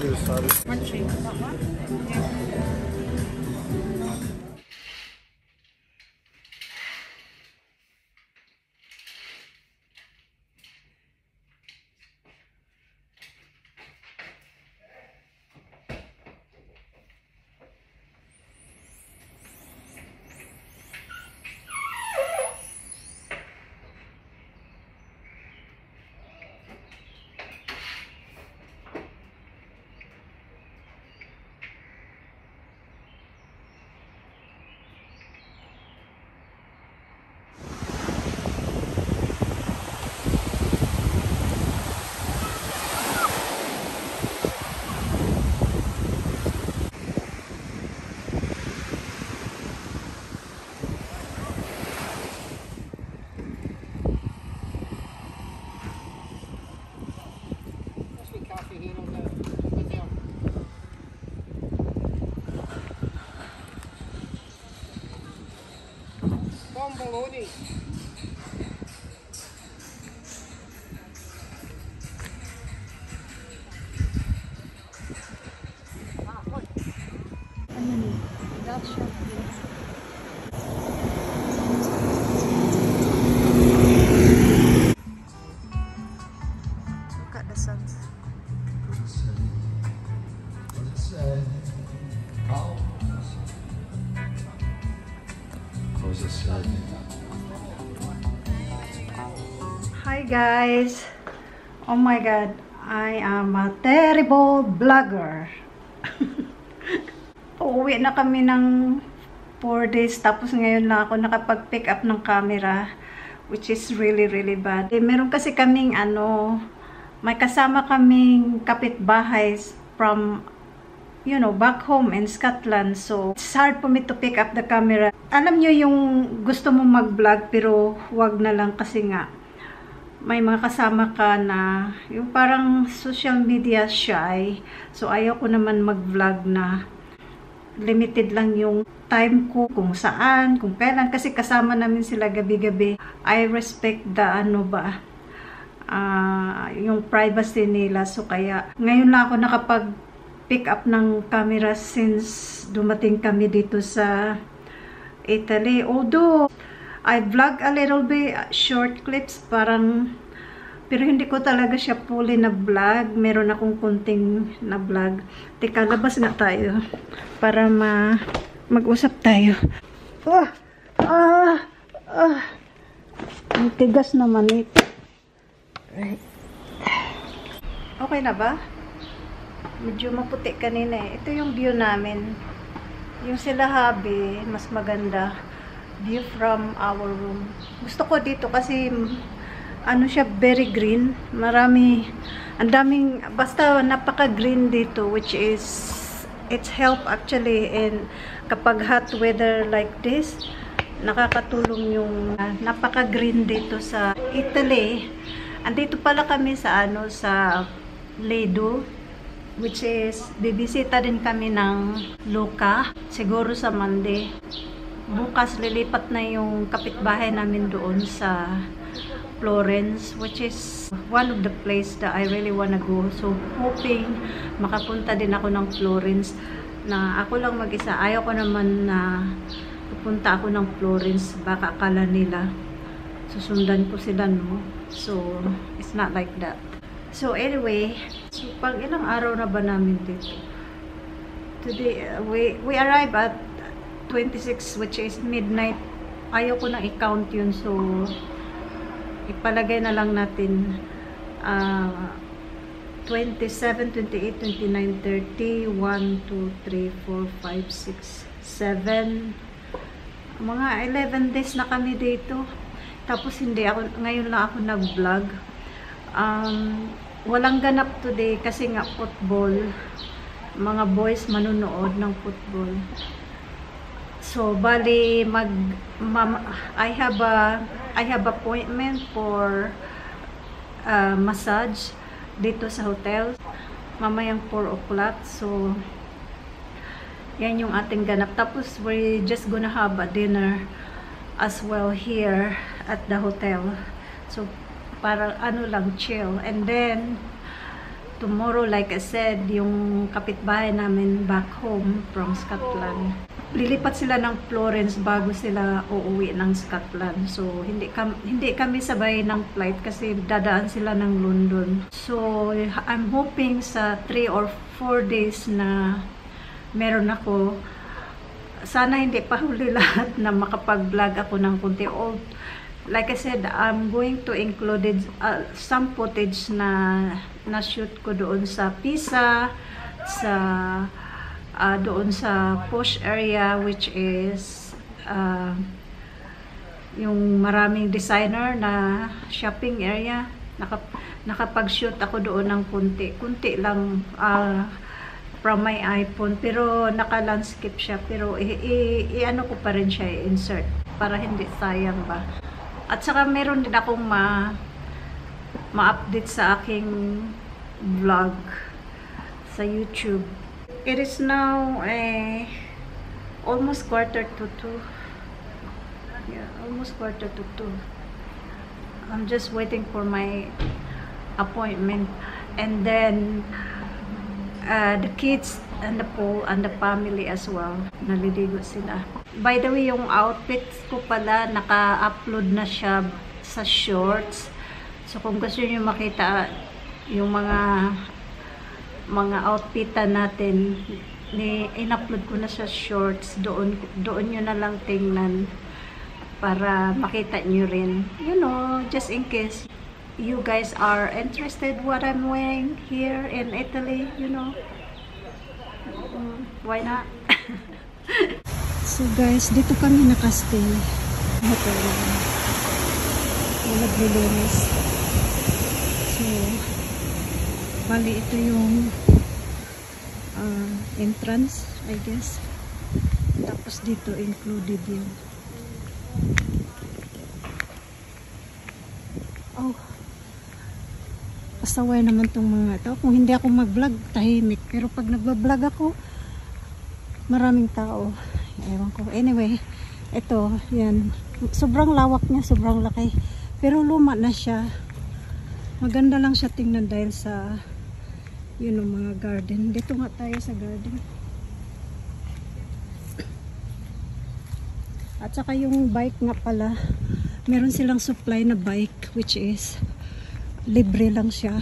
Munchie. Bologna. Look at the sun. Hi guys! Oh my god, I am a terrible vlogger. Uuwi na kami ng 4 days tapos ngayon lang ako nakapag-pick up ng camera, which is really bad. Meron kasi kaming may kasama kaming kapitbahay from back home in Scotland. So, it's hard for me to pick up the camera. Alam nyo yung gusto mo mag-vlog pero wag na lang kasi nga may mga kasama ka na yung parang social media shy. So, ayaw ko naman mag-vlog na limited lang yung time ko kung saan, kung kailan. Kasi kasama namin sila gabi-gabi. I respect the yung privacy nila. So, kaya ngayon lang ako nakapag-pick up ng camera since dumating kami dito sa Italy. Although, I vlog a little bit, short clips, pero hindi ko talaga siya fully na vlog. Meron akong kunting na vlog. Teka, labas na tayo para mag-usap tayo. Ang tigas naman ito. Right. Okay na ba? Medyo maputi kanina eh. Ito yung view namin. Yung sila habi, mas maganda. View from our room. Gusto ko dito kasi siya very green. Marami, ang daming, basta napaka-green dito, which is, it's help actually in kapag hot weather like this, nakakatulong yung napaka-green dito sa Italy. Andito pala kami sa sa Ledo, which is, bibisita din kami ng Luca, siguro sa Monday. Bukas lilipat na yung kapitbahay namin doon sa Florence, which is one of the place that I really wanna go. So, hoping makapunta din ako ng Florence na ako lang mag-isa. Ayaw ko naman na pupunta ako ng Florence. Baka akala nila susundan ko sila, no? So, it's not like that. So, anyway, so pag ilang araw na ba namin dito? Today, we arrive at 26, which is midnight. Ayaw ko nang i-count yun. So, ipalagay na lang natin 27, 28, 29, 30, 1, 2, 3, 4, 5, 6, 7. Mga 11 days na kami dito. Tapos ngayon lang ako nag-vlog. Walang ganap today kasi nga football. Mga boys manunood ng football. So, bali, I have appointment for massage dito sa hotel. Mamayang 4 o'clock. So, yan yung ating ganap. Tapos, we're just gonna have a dinner as well here at the hotel. So, para lang, chill. And then, tomorrow, like I said, yung kapitbahay namin back home from Scotland. Lilipat sila ng Florence bago sila uuwi ng Scotland. So, hindi kami sabay ng flight kasi dadaan sila ng London. So, I'm hoping sa 3 or 4 days na meron ako, sana hindi pa huli lahat na makapag-vlog ako ng kunti. Like I said, I'm going to include some footage na shoot ko doon sa Pisa, doon sa posh area, which is yung maraming designer na shopping area. Nakapag-shoot ako doon ng kunti lang from my iPhone, pero naka-landscape siya, pero i-ano ko pa rin siya, i-insert para hindi sayang ba. At saka meron din akong ma-update sa aking vlog sa YouTube. It is now almost 1:45. Yeah, almost 1:45. I'm just waiting for my appointment, and then the kids and the family as well, naliligo sila. By the way, yung outfits ko pala, naka-upload na siya sa shorts. So kung gusto niyo makita yung mga outfitan natin, in-upload ko na sa shorts, doon nyo na lang tingnan para makita nyo rin, you know, just in case you guys are interested what I'm wearing here in Italy, you know. Why not? So guys, dito kami nakastay. Hotel. Naglilinis. So, bali ito yung entrance, I guess. Tapos dito included yun. Oh, pasaway naman tong mga ito. Kung hindi ako mag-vlog, tahimik. Pero pag nagba-vlog ako, maraming tao. Ewan ko. Anyway, ito, yan. Sobrang lawak niya, sobrang laki. Pero luma na siya. Maganda lang siya tingnan dahil sa, you know, mga garden. Dito nga tayo sa garden. At saka yung bike nga pala, meron silang supply na bike, which is libre lang siya,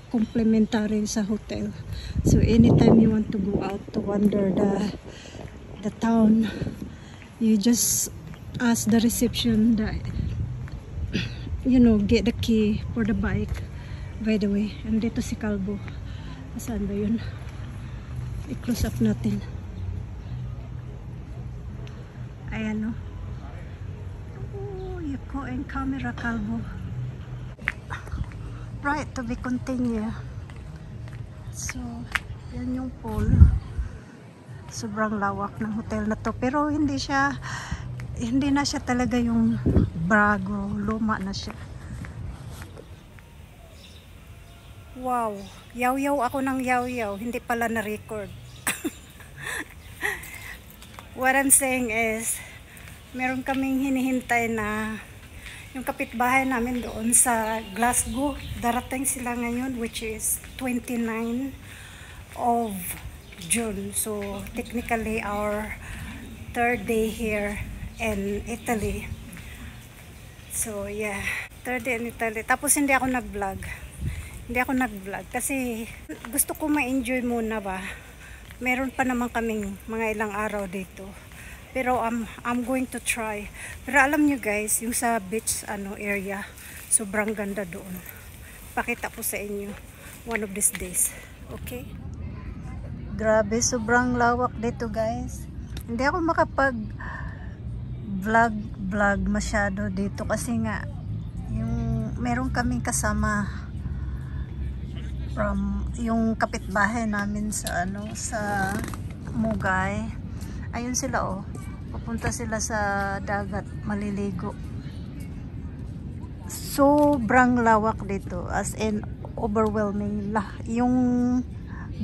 complimentary sa hotel. So anytime you want to go out to wander the town, you just ask the reception that, you know, get the key for the bike. By the way, andito si Calvo. Saan ba yun? I-close up natin. Ayan, no? Oh, you go in camera, Calvo. Right, to be continue. So, yan yung pool. Sobrang lawak ng hotel na to. Pero hindi na siya talaga yung bago. Luma na siya. Wow. Yaw-yaw ako ng yaw-yaw. Hindi pala na-record. What I'm saying is, meron kaming hinihintay na yung kapitbahay namin doon sa Glasgow. Darating sila ngayon, which is 29 of June. So, technically, our 3rd day here in Italy. So, yeah. 3rd day in Italy. Tapos, hindi ako nag-vlog. Kasi gusto ko ma-enjoy muna ba. Meron pa naman kaming mga ilang araw dito. Pero I'm going to try. Pero alam nyo guys, yung sa beach area, sobrang ganda doon. Pakita ko sa inyo one of these days. Okay? Grabe, sobrang lawak dito guys. Hindi ako makapag-vlog masyado dito kasi nga yung meron kaming kasama from yung kapitbahay namin sa sa Mugay. Ayun sila oh. Pupunta sila sa dagat, maliligo. Sobrang lawak dito, as in overwhelming. Yung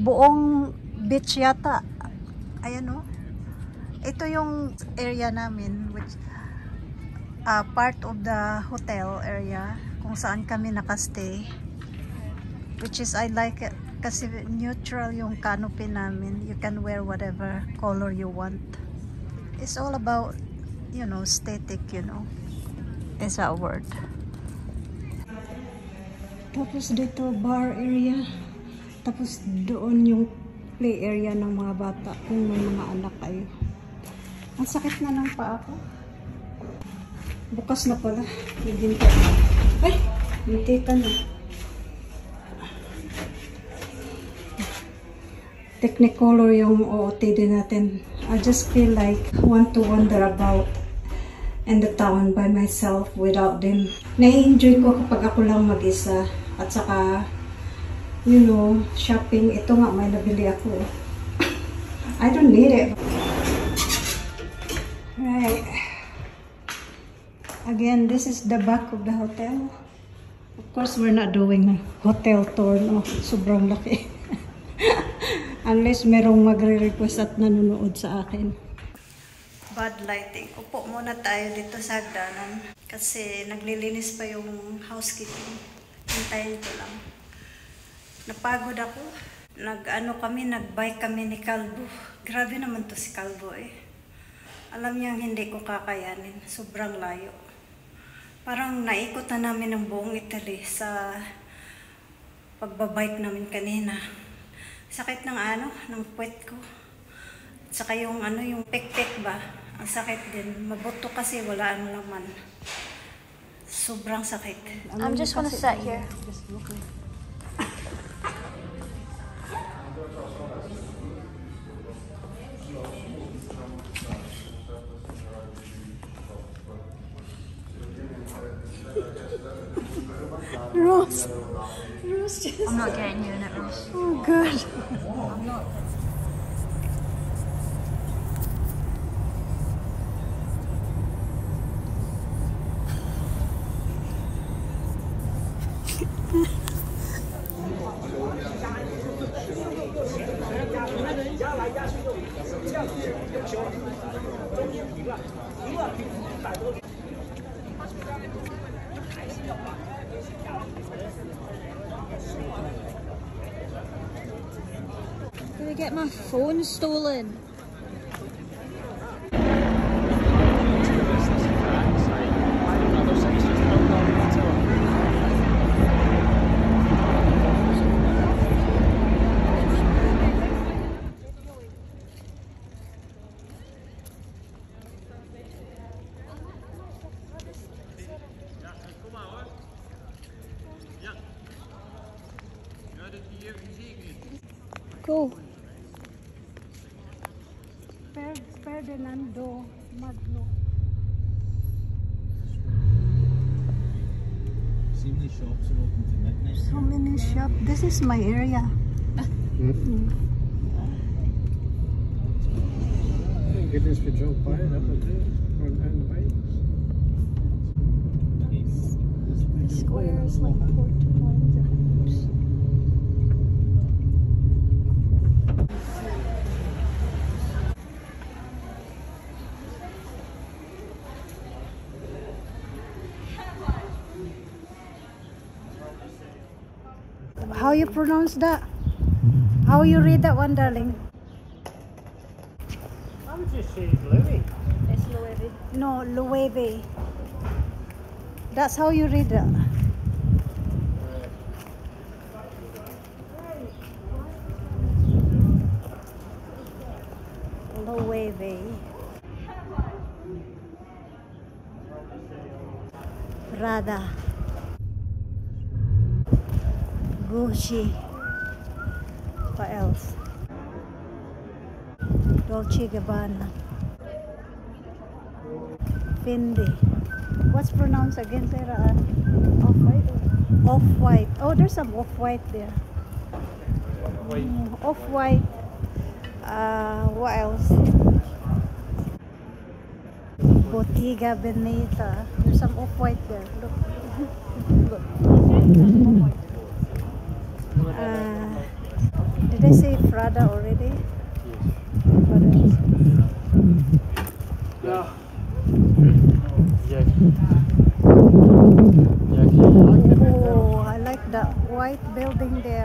buong beach yata. Ayan oh. Ito yung area namin, which part of the hotel area kung saan kami nakastay. which is I like it kasi neutral yung canopy namin. You can wear whatever color you want. It's all about, you know, aesthetic, you know. Is that a word? Tapos dito bar area. Tapos doon yung play area ng mga bata kung may mga anak kayo. Ang sakit na ng paa ko. Bukas na pala. Naginta. Ay! Nintita na. Technicolor yung OOTD natin. I just feel like I want to wander about in the town by myself without them. Nai-enjoy ko kapag ako lang mag-isa. At saka, you know, shopping. Ito nga, may nabili ako. I don't need it. Right. Again, this is the back of the hotel. Of course, we're not doing a hotel tour, no? Sobrang laki. Unless merong magre-request at nanonood sa akin. Bad lighting. Upo muna tayo dito sa hagdanan. Kasi naglilinis pa yung housekeeping. Hintayin ko lang. Napagod ako. Nag-bike kami ni Calvo. Grabe naman to si Calvo eh. Alam niyang hindi ko kakayanin. Sobrang layo. Parang naikot na namin ang buong Italy sa pagbabike namin kanina. Sakit ng ng puwet ko. Saka yung yung pek-pek ba? Ang sakit din. Mabuto kasi wala laman. Sobrang sakit. I'm just gonna sit here. Rose. Rose just... I'm not getting you in it, Ross. Oh, God. I'm not. Gonna get my phone stolen. Go. Ferdinando Magno. See many shops are open to midnight. So many shops. This is my area. Thank goodness we drove by it up and down the bike. Squares like porcupines and hoops. How you pronounce that? How you read that one, darling? I would just say Louis. It's Loewe. No, Loewe. That's how you read it. Loewe. Prada. Gucci. What else? Dolce Gabbana. Fendi. What's pronounced again, Sarah? Off-white. Off-white. Oh, there's some off-white there. Off-white. What else? Bottega Veneta. There's some off-white there. Look. Look. Did I say Prada already? What else? Yeah. Oh, I like that white building there.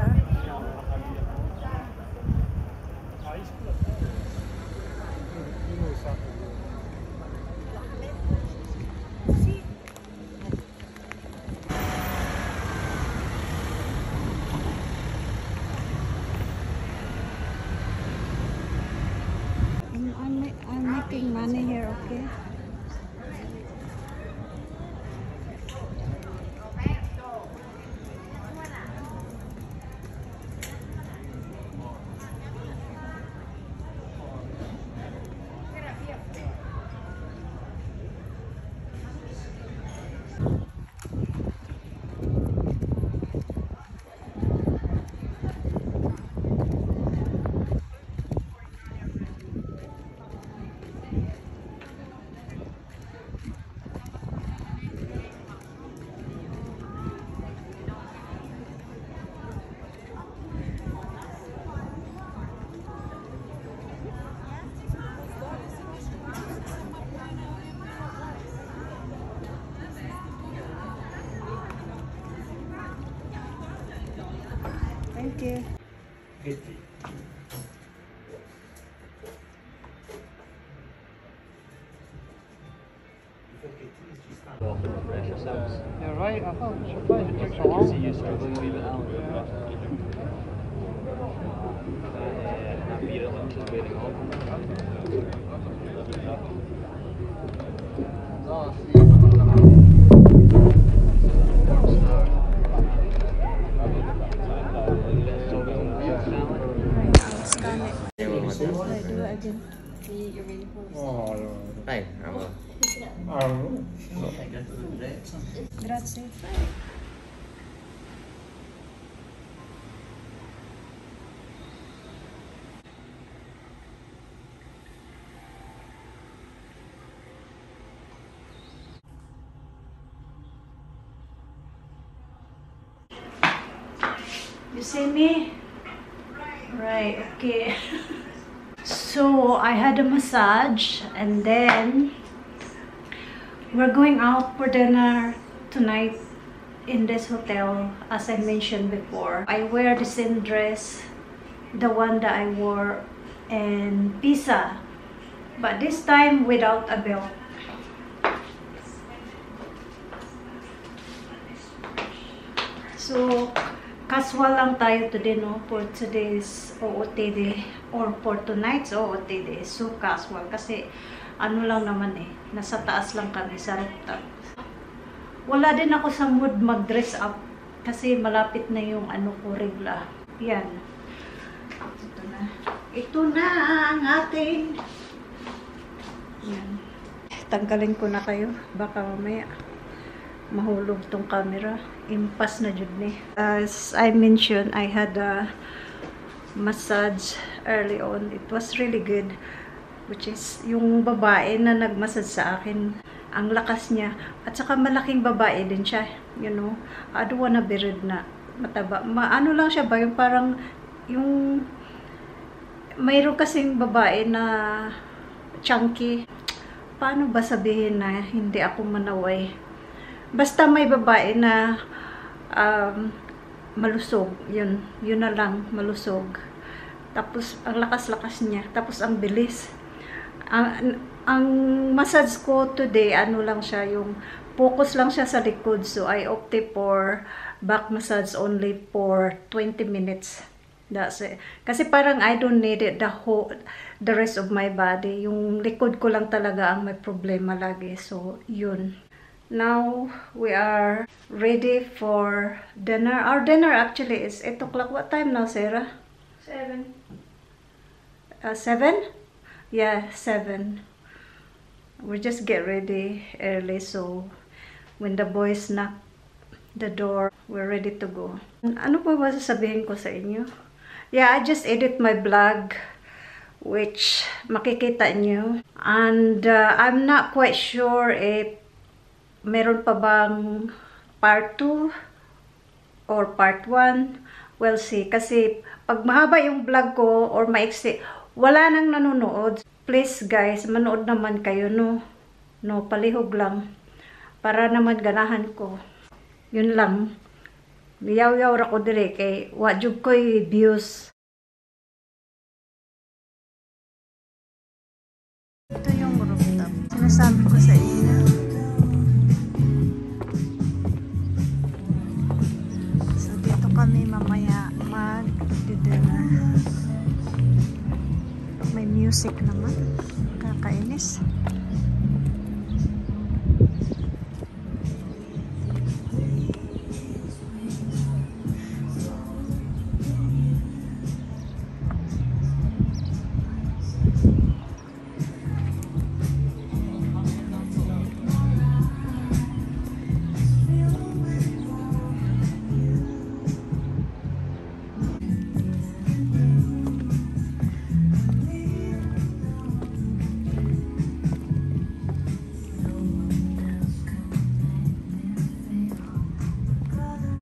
money here, okay? Thank you. You're right, I thought it should find it takes a while. See you struggling to leave it out. Beat it like she's waiting I'll scan it. I do it again. Oh, no. Hey, Grazie. You see me? Right, okay. So I had a massage and then we're going out for dinner tonight in this hotel, as I mentioned before. I wear the same dress, the one that I wore in Pisa, but this time without a belt. So casual lang tayo today, no, for today's OOTD or for tonight's OOTD. So casual kasi ano lang naman eh, nasa taas lang kami sa rooftop. Wala din ako sa mood mag-dress up kasi malapit na yung ano ko, regla. Yan. Ito na. Ito na ang ating. Yan. Tanggalin ko na kayo. Baka mamaya mahulog tong camera. Impas na jud ni. As I mentioned, I had a massage early on. It was really good. Which is, yung babae na nagmassage sa akin, ang lakas niya. At saka malaking babae din siya. You know, I don't wanna be rude na mataba. Ano lang siya ba? Yung parang, yung, mayroon kasing babae na chunky. Paano ba sabihin na hindi ako manaway? Basta may babae na malusog. Yun na lang, malusog. Tapos, ang lakas-lakas niya. Tapos, ang bilis. Ang massage ko today, ano lang siya, yung focus lang siya sa likod. So, I opted for back massage only for 20 minutes. That's it. Kasi parang I don't need it the rest of my body. Yung likod ko lang talaga ang may problema lagi. So, yun. Now, we are ready for dinner. Our dinner actually is 8 o'clock. What time now, Sarah? 7. 7? Yeah, 7. We just get ready early, so when the boys knock the door, we're ready to go. Ano pa ba sasabihin ko sa inyo? Yeah, I just edit my vlog, which makikita nyo. And I'm not quite sure if meron pa bang part 2 or part 1. We'll see. Kasi pag mahaba yung vlog ko or maiksi, wala nang nanonood. Please guys, manood naman kayo, no? No, palihog lang. Para naman ganahan ko. Yun lang. Yaw-yaw ra ko dire kay wajud ko'y views. Ito yung rooftop. Sinasabi ko sa inyo. So dito kami mamaya mag-dinner. May music naman. Kakainis.